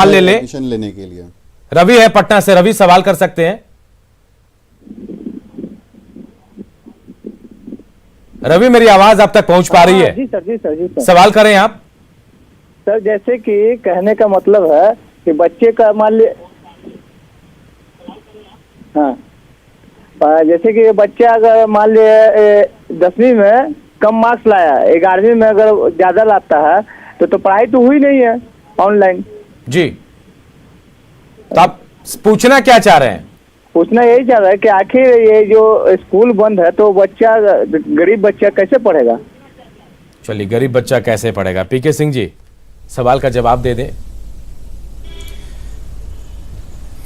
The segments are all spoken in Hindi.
ले ले एडमिशन लेने के लिए। रवि है पटना से। रवि, सवाल कर सकते हैं। रवि, मेरी आवाज आप तक पहुंच पा रही है? जी सर, जी सर, जी सर। सवाल करें आप। सर जैसे कि कहने का मतलब है कि बच्चे का मान लिया, हाँ, जैसे कि बच्चा अगर मान लिया 10वीं में कम मार्क्स लाया, 11वीं में अगर ज्यादा लाता है तो पढ़ाई तो हुई नहीं है ऑनलाइन। जी, तो आप पूछना क्या चाह रहे हैं? पूछना यही चाह रहा है कि आखिर ये जो स्कूल बंद है तो बच्चा, गरीब बच्चा कैसे पढ़ेगा? चलिए, गरीब बच्चा कैसे पढ़ेगा? पीके सिंह जी, सवाल का जवाब दे दें।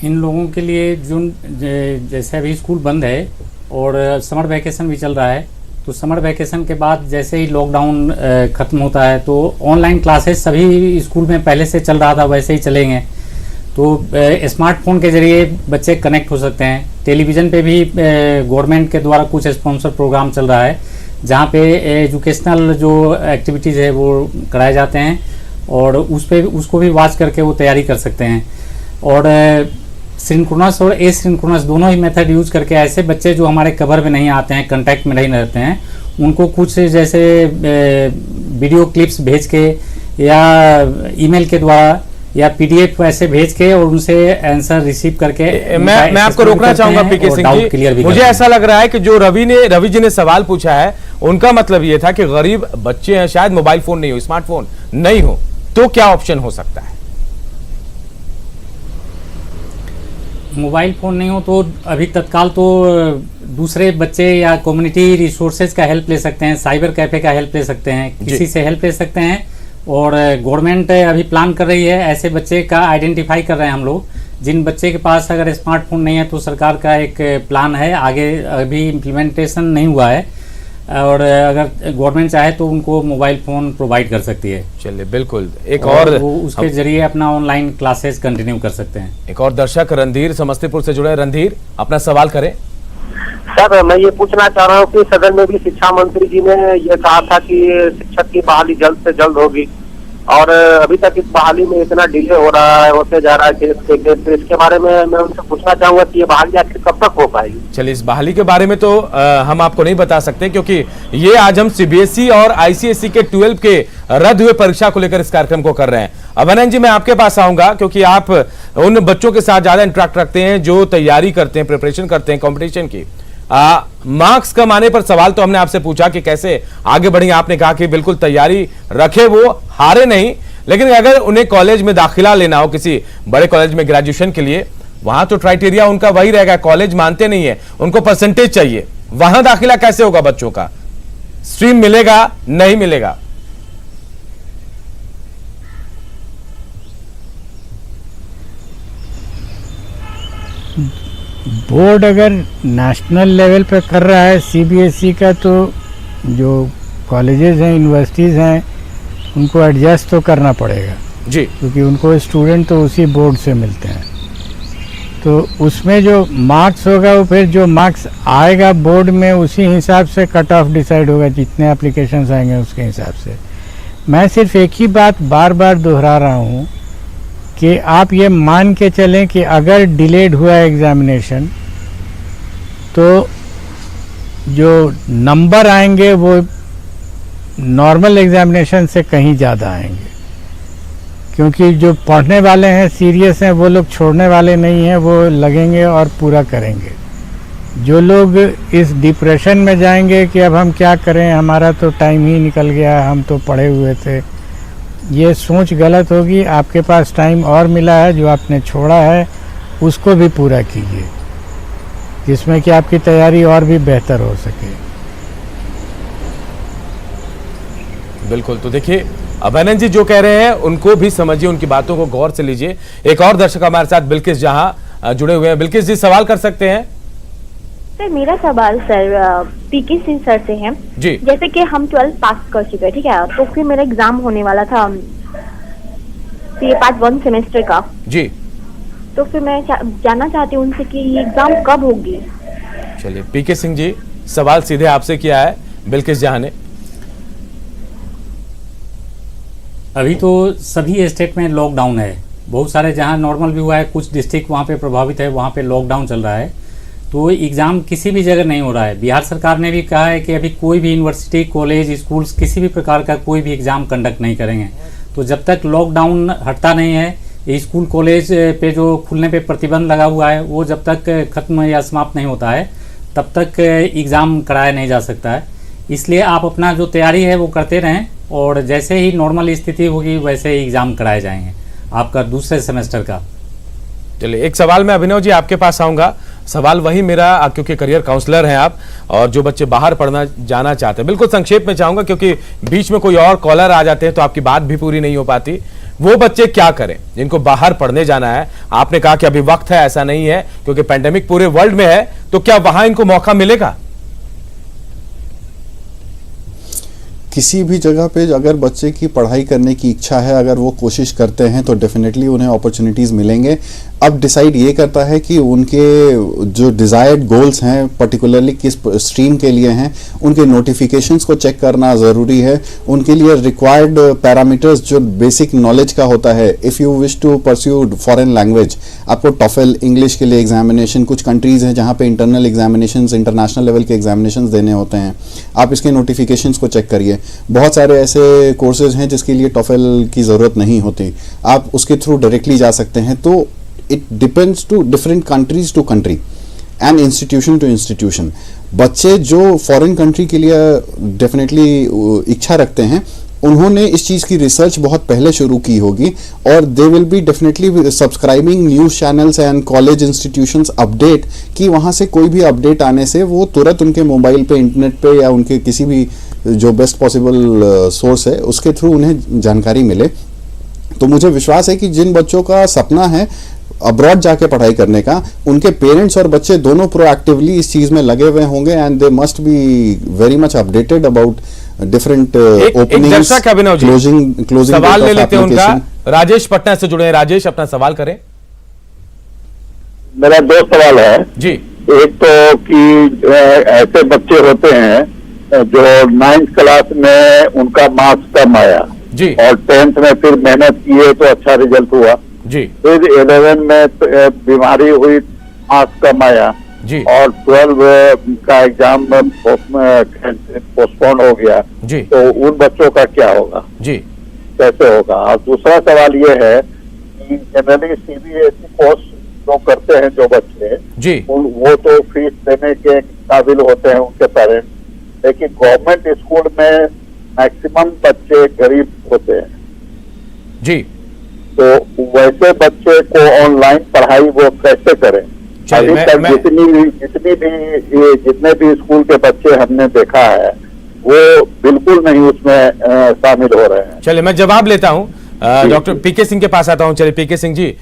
इन लोगों के लिए जो जैसे अभी स्कूल बंद है और समर वैकेशन भी चल रहा है, तो समर वैकेशन के बाद जैसे ही लॉकडाउन ख़त्म होता है तो ऑनलाइन क्लासेस सभी स्कूल में पहले से चल रहा था वैसे ही चलेंगे। तो स्मार्टफोन के ज़रिए बच्चे कनेक्ट हो सकते हैं। टेलीविज़न पे भी गवर्नमेंट के द्वारा कुछ स्पॉन्सर प्रोग्राम चल रहा है जहाँ पे एजुकेशनल जो एक्टिविटीज़ है वो कराए जाते हैं और उसको भी वॉच करके वो तैयारी कर सकते हैं। और सिंक्रोनस और एसिंक्रोनस दोनों ही मेथड यूज करके ऐसे बच्चे जो हमारे कवर में नहीं आते हैं, कांटेक्ट में नहीं रहते हैं, उनको कुछ जैसे वीडियो क्लिप्स भेज के या ईमेल के द्वारा या पीडीएफ ऐसे भेज के और उनसे आंसर रिसीव करके मैं आपको रोकना चाहूंगा पीके सिंह जी। मुझे ऐसा लग रहा है कि जो रवि जी ने सवाल पूछा है उनका मतलब ये था कि गरीब बच्चे हैं, शायद मोबाइल फोन नहीं हो, स्मार्टफोन नहीं हो, तो क्या ऑप्शन हो सकता है? मोबाइल फ़ोन नहीं हो तो अभी तत्काल तो दूसरे बच्चे या कम्युनिटी रिसोर्सेज का हेल्प ले सकते हैं, साइबर कैफ़े का हेल्प ले सकते हैं, किसी से हेल्प ले सकते हैं। और गवर्नमेंट अभी प्लान कर रही है, ऐसे बच्चे का आइडेंटिफाई कर रहे हैं हम लोग, जिन बच्चे के पास अगर स्मार्टफोन नहीं है तो सरकार का एक प्लान है, आगे अभी इम्प्लीमेंटेशन नहीं हुआ है और अगर गवर्नमेंट चाहे तो उनको मोबाइल फ़ोन प्रोवाइड कर सकती है। चलिए, बिल्कुल। एक और वो उसके जरिए अपना ऑनलाइन क्लासेस कंटिन्यू कर सकते हैं। एक और दर्शक रणधीर समस्तीपुर से जुड़े। रणधीर, अपना सवाल करें। सर, मैं ये पूछना चाह रहा हूँ कि सदन में भी शिक्षा मंत्री जी ने ये कहा था कि शिक्षक की बहाली जल्द से जल्द होगी और अभी तक इस बहाली में इतना डिले हो रहा है, होते जा रहा है केस के केस, तो इसके बारे में मैं उनसे पूछना चाहूंगा कि ये बहाली आखिर कब तक हो पाएगी? चलिए, इस बहाली के बारे में तो हम आपको नहीं बता सकते क्योंकि ये आज हम सीबीएसई और आईसीएसई के 12 के रद्द हुए परीक्षा को लेकर इस कार्यक्रम को कर रहे हैं। अभिनंदन जी, मैं आपके पास आऊंगा क्योंकि आप उन बच्चों के साथ ज्यादा इंटरेक्ट रखते हैं जो तैयारी करते हैं, प्रिपरेशन करते हैं कॉम्पिटिशन की। मार्क्स कम आने पर सवाल तो हमने आपसे पूछा कि कैसे आगे बढ़ेंगे। आपने कहा कि बिल्कुल तैयारी रखे, वो हारे नहीं, लेकिन अगर उन्हें कॉलेज में दाखिला लेना हो किसी बड़े कॉलेज में ग्रेजुएशन के लिए, वहां तो क्राइटेरिया उनका वही रहेगा, कॉलेज मानते नहीं है, उनको परसेंटेज चाहिए। वहां दाखिला कैसे होगा बच्चों का? स्ट्रीम मिलेगा, नहीं मिलेगा? बोर्ड अगर नेशनल लेवल पे कर रहा है सीबीएसई का, तो जो कॉलेजेस हैं, यूनिवर्सिटीज़ हैं, उनको एडजस्ट तो करना पड़ेगा जी, क्योंकि उनको स्टूडेंट तो उसी बोर्ड से मिलते हैं। तो उसमें जो मार्क्स होगा वो फिर जो मार्क्स आएगा बोर्ड में उसी हिसाब से कट ऑफ डिसाइड होगा, जितने एप्लीकेशंस आएंगे उसके हिसाब से। मैं सिर्फ एक ही बात बार बार दोहरा रहा हूँ कि आप ये मान के चलें कि अगर डिलेड हुआ एग्ज़ामिनेशन तो जो नंबर आएंगे वो नॉर्मल एग्ज़ामिनेशन से कहीं ज़्यादा आएंगे, क्योंकि जो पढ़ने वाले हैं, सीरियस हैं, वो लोग छोड़ने वाले नहीं हैं, वो लगेंगे और पूरा करेंगे। जो लोग इस डिप्रेशन में जाएंगे कि अब हम क्या करें, हमारा तो टाइम ही निकल गया, हम तो पढ़े हुए थे, ये सोच गलत होगी। आपके पास टाइम और मिला है, जो आपने छोड़ा है उसको भी पूरा कीजिए, जिसमें कि आपकी तैयारी और भी बेहतर हो सके। बिल्कुल। तो देखिए, अभिनंदन जी जो कह रहे हैं उनको भी समझिए, उनकी बातों को गौर से लीजिए। एक और दर्शक हमारे साथ बिल्किस जहां जुड़े हुए हैं। बिल्किस जी, सवाल कर सकते हैं। सर, मेरा सवाल सर पीके सिंह सर से है जी। जैसे कि हम 12th पास कर चुके हैं, ठीक है, तो फिर मेरा एग्जाम होने वाला था सीए पार्ट 1 सेमेस्टर का जी, तो फिर मैं जानना चाहती हूँ उनसे कि ये एग्जाम कब होगी। चलिए, पीके सिंह जी सवाल सीधे आपसे किया है बिल्किस जहां ने। अभी तो सभी स्टेट में लॉकडाउन है, बहुत सारे जहाँ नॉर्मल भी हुआ है, कुछ डिस्ट्रिक्ट वहाँ पे प्रभावित है, वहाँ पे लॉकडाउन चल रहा है। तो एग्ज़ाम किसी भी जगह नहीं हो रहा है। बिहार सरकार ने भी कहा है कि अभी कोई भी यूनिवर्सिटी, कॉलेज, स्कूल्स किसी भी प्रकार का कोई भी एग्ज़ाम कंडक्ट नहीं करेंगे। तो जब तक लॉकडाउन हटता नहीं है, ये स्कूल कॉलेज पे जो खुलने पे प्रतिबंध लगा हुआ है वो जब तक खत्म या समाप्त नहीं होता है तब तक एग्ज़ाम कराया नहीं जा सकता है। इसलिए आप अपना जो तैयारी है वो करते रहें और जैसे ही नॉर्मल स्थिति होगी वैसे ही एग्ज़ाम कराए जाएंगे आपका दूसरे सेमेस्टर का। चलिए, एक सवाल मैं अभिनव जी आपके पास आऊंगा। सवाल वही मेरा, क्योंकि करियर काउंसलर हैं आप और जो बच्चे बाहर पढ़ना जाना चाहते हैं, बिल्कुल संक्षेप में चाहूंगा क्योंकि बीच में कोई और कॉलर आ जाते हैं तो आपकी बात भी पूरी नहीं हो पाती। वो बच्चे क्या करें जिनको बाहर पढ़ने जाना है? आपने कहा कि अभी वक्त है, ऐसा नहीं है क्योंकि पेंडेमिक पूरे वर्ल्ड में है, तो क्या वहां इनको मौका मिलेगा? किसी भी जगह पे अगर बच्चे की पढ़ाई करने की इच्छा है, अगर वो कोशिश करते हैं तो डेफिनेटली उन्हें अपॉर्चुनिटीज़ मिलेंगे। अब डिसाइड ये करता है कि उनके जो डिज़ायर्ड गोल्स हैं पर्टिकुलरली किस स्ट्रीम के लिए हैं, उनके नोटिफिकेशंस को चेक करना ज़रूरी है। उनके लिए रिक्वायर्ड पैरामीटर्स जो बेसिक नॉलेज का होता है, if you wish to pursue foreign language, आपको टॉफल इंग्लिश के लिए एग्जामिनेशन, कुछ कंट्रीज़ हैं जहाँ पे इंटरनल एग्जामिनेशंस, इंटरनेशनल लेवल के एग्जामिनेशंस देने होते हैं, आप इसके नोटिफिकेशंस को चेक करिए। बहुत सारे ऐसे कोर्सेज हैं जिसके लिए टॉफल की ज़रूरत नहीं होती, आप उसके थ्रू डायरेक्टली जा सकते हैं। तो it depends to different countries to country and institution to institution. बच्चे जो फॉरेन कंट्री के लिए डेफिनेटली इच्छा रखते हैं, उन्होंने इस चीज़ की रिसर्च बहुत पहले शुरू की होगी और they will be definitely subscribing news channels and college institutions update, कि वहाँ से कोई भी अपडेट आने से वो तुरंत उनके मोबाइल पे, इंटरनेट पे या उनके किसी भी जो बेस्ट पॉसिबल सोर्स है उसके थ्रू उन्हें जानकारी मिले। तो मुझे विश्वास है कि जिन बच्चों का सपना है अब्रॉड जाके पढ़ाई करने का, उनके पेरेंट्स और बच्चे दोनों प्रोएक्टिवली इस चीज़ में लगे हुए होंगे and they must be very much updated about different openings, closing. सवाल ले लेते हैं उनका। राजेश पटना से जुड़े हैं। राजेश, अपना सवाल करें। मेरा दो सवाल है जी। एक तो कि ऐसे बच्चे होते हैं जो 9th क्लास में उनका मार्क्स कम आया जी, और 10th में फिर मेहनत किए तो अच्छा रिजल्ट हुआ जी, फिर 11 में बीमारी हुई, मार्क्स कम आया जी, और 12 का एग्जाम पोस्टपोन हो गया जी, तो उन बच्चों का क्या होगा जी, कैसे होगा? और दूसरा सवाल ये है कि जनरली सीबीएसई कोर्स जो करते हैं जो बच्चे जी, वो तो फीस देने के काबिल होते हैं उनके पेरेंट्स, लेकिन गवर्नमेंट स्कूल में मैक्सिमम बच्चे गरीब होते हैं जी। तो वैसे बच्चे को ऑनलाइन पढ़ाई वो कैसे करें? अभी तक जितने भी स्कूल के बच्चे हमने देखा है वो बिल्कुल नहीं उसमें शामिल हो रहे हैं। चलिए, मैं जवाब लेता हूं। डॉक्टर पीके सिंह के पास आता हूं। चलिए पीके सिंह जी,